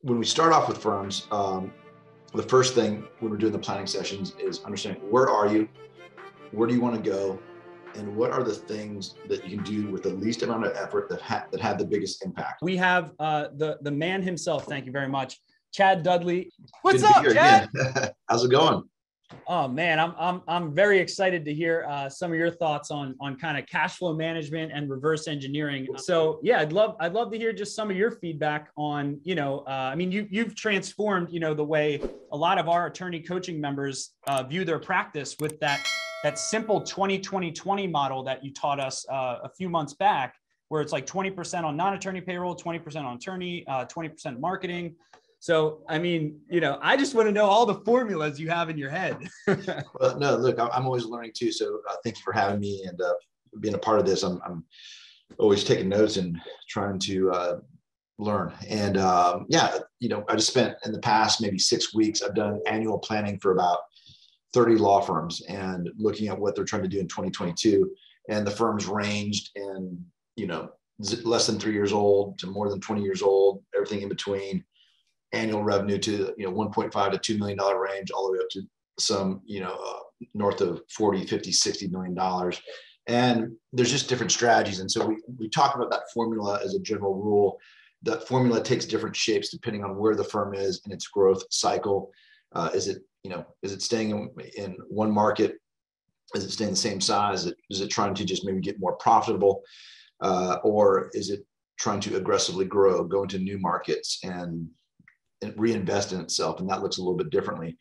When we start off with firms, the first thing when we're doing the planning sessions is understanding where are you, where do you want to go, and what are the things that you can do with the least amount of effort that had the biggest impact. We have the man himself. Thank you very much, Chad Dudley. What's up, Chad? How's it going? Oh man, I'm very excited to hear some of your thoughts on kind of cash flow management and reverse engineering. So yeah, I'd love to hear just some of your feedback on, I mean, you've transformed, the way a lot of our attorney coaching members view their practice with that simple 20-20-20 model that you taught us a few months back, where it's like 20% on non-attorney payroll, 20% on attorney, 20% marketing. So, I mean, I just want to know all the formulas you have in your head. Well, no, look, I'm always learning too. So thank you for having me and being a part of this. I'm always taking notes and trying to learn. And I just spent in the past maybe 6 weeks, I've done annual planning for about 30 law firms and looking at what they're trying to do in 2022. And the firms ranged in, less than 3 years old to more than 20 years old, everything in between. Annual revenue to 1.5 to $2 million range, all the way up to some north of 40, 50, $60 million. And there's just different strategies. And so we talk about that formula as a general rule. That formula takes different shapes depending on where the firm is in its growth cycle. Is it staying in one market? Is it staying the same size? Is it trying to just maybe get more profitable? Or is it trying to aggressively grow, go into new markets and reinvest in itself? And that looks a little bit differently.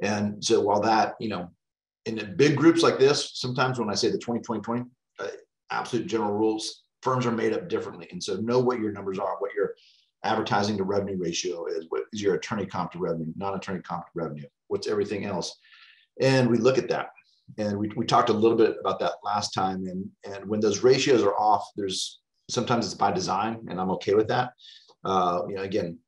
And so while that, in big groups like this, sometimes when I say the 20-20-20, absolute general rules, firms are made up differently. And so know what your numbers are, what your advertising to revenue ratio is, what is your attorney comp to revenue, non-attorney comp to revenue, what's everything else. And we look at that. And we talked a little bit about that last time. And when those ratios are off, sometimes it's by design, and I'm okay with that. Again,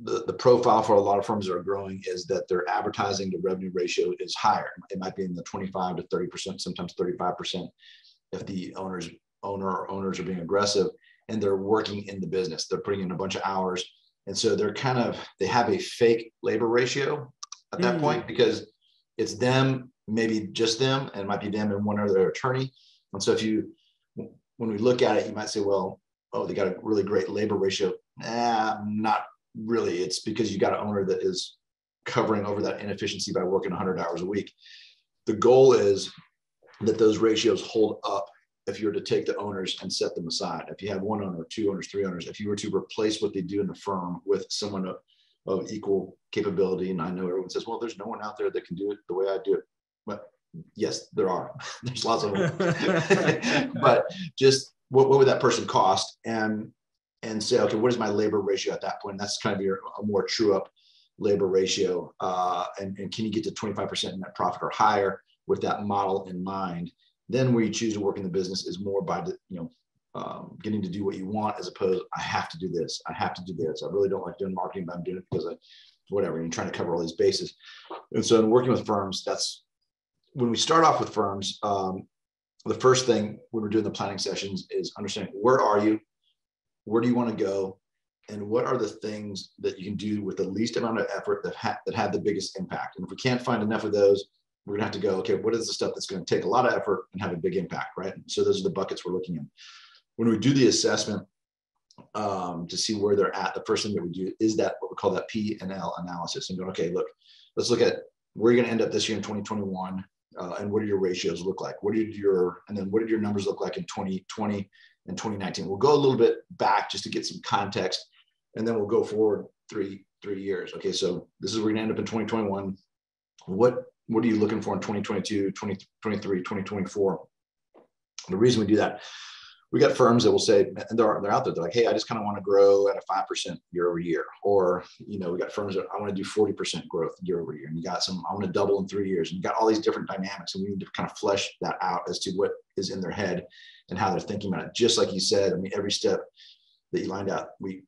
the profile for a lot of firms that are growing is that their advertising to revenue ratio is higher. It might be in the 25 to 30%, sometimes 35%, if the owner or owners are being aggressive and they're working in the business. They're putting in a bunch of hours. And so they have a fake labor ratio at that point, because it's them, maybe just them, and it might be them and one other attorney. And so when we look at it, you might say, well, they got a really great labor ratio. Not really. It's because you got an owner that is covering over that inefficiency by working 100 hours a week. The goal is that those ratios hold up if you were to take the owners and set them aside. If you have one owner, two owners, three owners, if you were to replace what they do in the firm with someone of equal capability, and I know everyone says, well, there's no one out there that can do it the way I do it. But yes, there are. There's lots of them. But just what would that person cost? And say, okay, what is my labor ratio at that point? And that's kind of a more true up labor ratio. And can you get to 25% net profit or higher with that model in mind? Then where you choose to work in the business is more by getting to do what you want, as opposed, I have to do this. I have to do this. I really don't like doing marketing, but I'm doing it because whatever. You're trying to cover all these bases. And so in working with firms, that's when we start off with firms. The first thing when we're doing the planning sessions is understanding where are you, where do you want to go, and what are the things that you can do with the least amount of effort that had the biggest impact. And if we can't find enough of those, we're going to have to go, okay, what is the stuff that's going to take a lot of effort and have a big impact, right? So those are the buckets we're looking in. When we do the assessment to see where they're at, the first thing that we do is that what we call that P&L analysis, and go, okay, look, let's look at where you're going to end up this year in 2021, and what do your ratios look like? What did your numbers look like in 2020 and 2019? We'll go a little bit back just to get some context, and then we'll go forward three years. Okay, so this is where we're going to end up in 2021. What are you looking for in 2022, 2023, 2024? The reason we do that, we got firms that will say, and they're out there, they're like, hey, I just kind of want to grow at a 5% year over year. Or, we got firms that I want to do 40% growth year over year. And you got some, I want to double in 3 years. And you got all these different dynamics. And we need to kind of flesh that out as to what is in their head and how they're thinking about it. Just like you said, every step that you lined out, we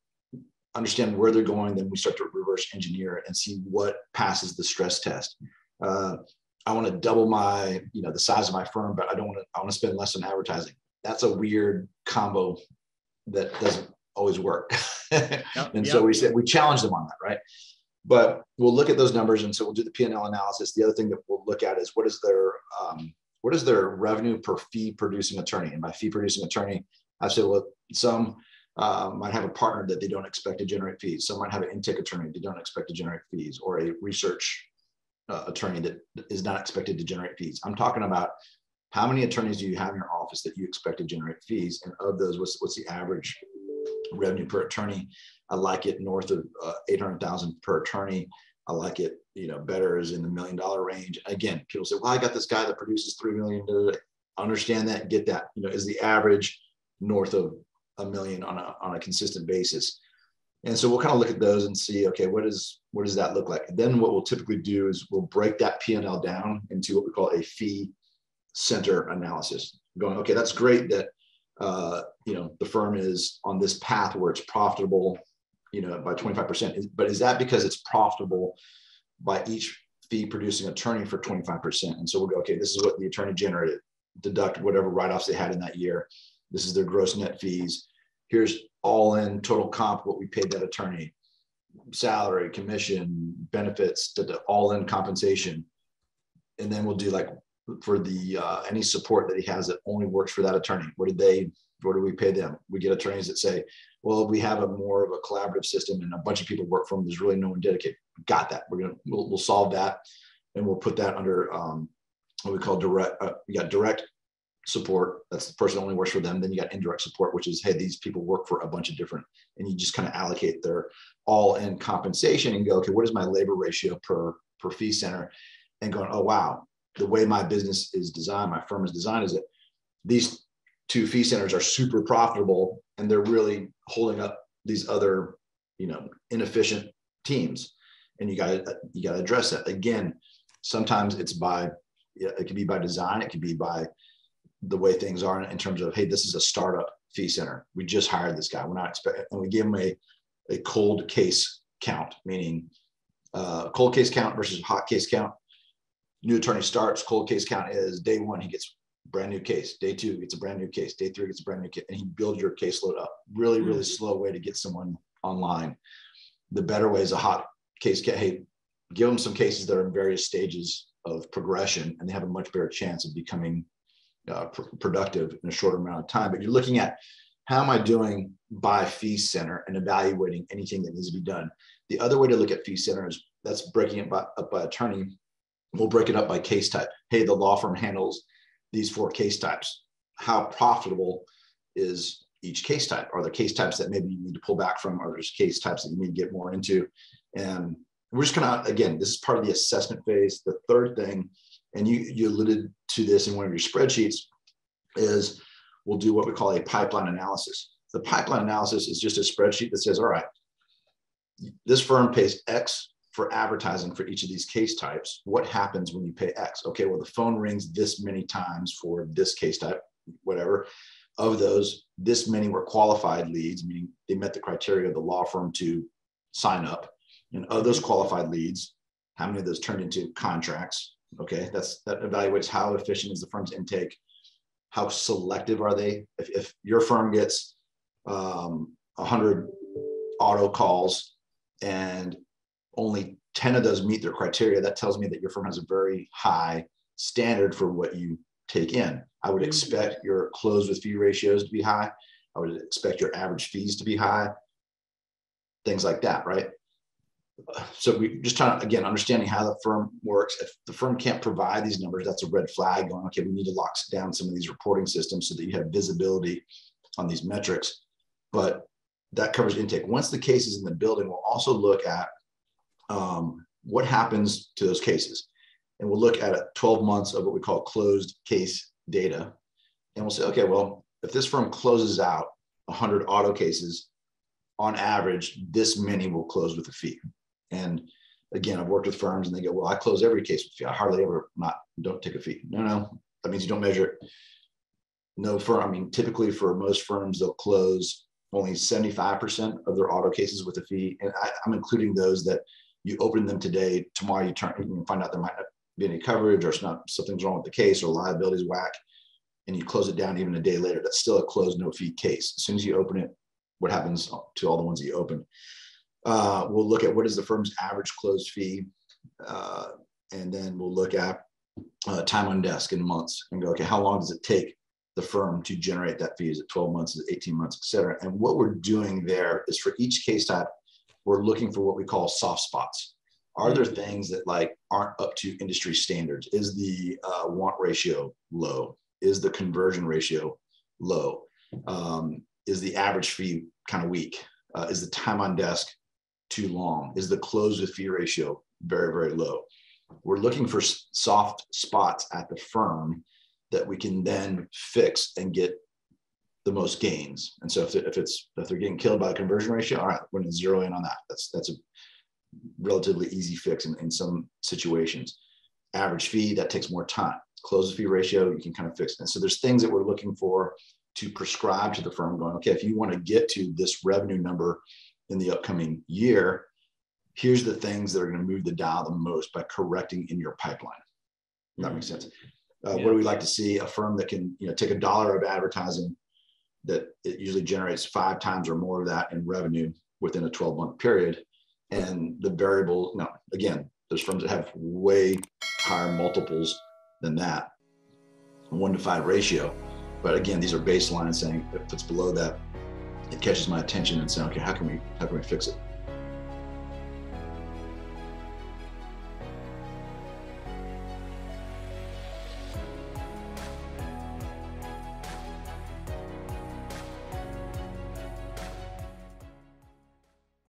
understand where they're going. Then we start to reverse engineer it and see what passes the stress test. I want to double my, the size of my firm, but I want to spend less on advertising. That's a weird combo that doesn't always work. And so Yep. we said, we challenged them on that, right? But we'll look at those numbers. And so we'll do the P&L analysis. The other thing that we'll look at is what is their revenue per fee producing attorney? And by fee producing attorney, I said, well, some might have a partner that they don't expect to generate fees. Some might have an intake attorney they don't expect to generate fees, or a research attorney that is not expected to generate fees. I'm talking about how many attorneys do you have in your office that you expect to generate fees? And of those, what's the average revenue per attorney? I like it north of 800,000 per attorney. I like it, better is in the $1 million range. Again, people say, well, I got this guy that produces 3 million. Understand that, get that, is the average north of $1 million on a consistent basis. And so we'll kind of look at those and see, okay, what does that look like? And then what we'll typically do is we'll break that P&L down into what we call a fee center analysis. Going, okay, that's great that the firm is on this path where it's profitable, by 25%. But is that because it's profitable by each fee producing attorney for 25%? And so we'll go, okay, this is what the attorney generated, deduct whatever write-offs they had in that year. This is their gross net fees. Here's all in total comp, what we paid that attorney, salary, commission, benefits, all in compensation. And then we'll do like for the any support that he has that only works for that attorney. What do we pay them? We get attorneys that say, well, we have a more of a collaborative system and a bunch of people work for them. There's really no one dedicated. Got that. We'll solve that. And we'll put that under what we call direct. We got direct support. That's the person that only works for them. Then you got indirect support, which is, hey, these people work for a bunch of different, and you just kind of allocate their all in compensation and go, okay, what is my labor ratio per fee center? And going, oh, wow, the way my business is designed, my firm is designed, is that these two fee centers are super profitable and they're really holding up these other, inefficient teams. And you got to address that. Again, sometimes it could be by design. It could be by the way things are in terms of, hey, this is a startup fee center. We just hired this guy. We're not expecting, and we give him a cold case count, meaning cold case count versus hot case count. New attorney starts, cold case count is day one, he gets brand new case. Day two, gets a brand new case. Day three, gets a brand new case. And he builds your caseload up. Really, really slow way to get someone online. The better way is a hot case. Hey, give them some cases that are in various stages of progression, and they have a much better chance of becoming productive in a shorter amount of time. But you're looking at, how am I doing by fee center and evaluating anything that needs to be done. The other way to look at fee center is that's breaking it up by attorney. We'll break it up by case type. Hey, the law firm handles these 4 case types. How profitable is each case type? Are there case types that maybe you need to pull back from? Are there case types that you need to get more into? And we're just kind of, again, this is part of the assessment phase. The third thing, and you alluded to this in one of your spreadsheets, is we'll do what we call a pipeline analysis. The pipeline analysis is just a spreadsheet that says, all right, this firm pays X for advertising for each of these case types. What happens when you pay X? Okay, well, the phone rings this many times for this case type, whatever. Of those, this many were qualified leads, meaning they met the criteria of the law firm to sign up. And of those qualified leads, how many of those turned into contracts? Okay, that evaluates how efficient is the firm's intake. How selective are they? If your firm gets 100 auto calls and only 10 of those meet their criteria, that tells me that your firm has a very high standard for what you take in. I would expect your close with fee ratios to be high. I would expect your average fees to be high, things like that, right? So we just trying to, again, understanding how the firm works. If the firm can't provide these numbers, that's a red flag going, okay, we need to lock down some of these reporting systems so that you have visibility on these metrics. But that covers intake. Once the case is in the building, we'll also look at what happens to those cases. And we'll look at 12 months of what we call closed case data. And we'll say, okay, well, if this firm closes out 100 auto cases, on average, this many will close with a fee. And again, I've worked with firms and they go, well, I close every case with a fee. I hardly ever don't take a fee. No, that means you don't measure it. No firm, I mean, typically for most firms, they'll close only 75% of their auto cases with a fee. And I'm including those that you open them today, tomorrow you can find out there might not be any coverage, or something's wrong with the case, or liability's whack, and you close it down even a day later. That's still a closed no fee case. As soon as you open it, what happens to all the ones that you open. We'll look at what is the firm's average closed fee. And then we'll look at time on desk in months and go, okay, how long does it take the firm to generate that fee? Is it 12 months, is it 18 months, et cetera? And what we're doing there is for each case type, we're looking for what we call soft spots. Are there things that like aren't up to industry standards? Is the want ratio low? Is the conversion ratio low? Is the average fee kind of weak? Is the time on desk too long? Is the close with fee ratio very, very low? We're looking for soft spots at the firm that we can then fix and get the most gains. And so if they're getting killed by the conversion ratio, all right, we're going to zero in on that. That's a relatively easy fix in some situations. Average fee, that takes more time. Close fee ratio, you can kind of fix it. And so there's things that we're looking for to prescribe to the firm going, okay, if you want to get to this revenue number in the upcoming year, here's the things that are going to move the dial the most by correcting in your pipeline. That makes sense. What do we like to see? A firm that can, take $1 of advertising that it usually generates 5 times or more of that in revenue within a 12-month period. And the variable, again, there's firms that have way higher multiples than that, 1 to 5 ratio. But again, these are baselines saying if it's below that, it catches my attention and saying, okay, how can we fix it?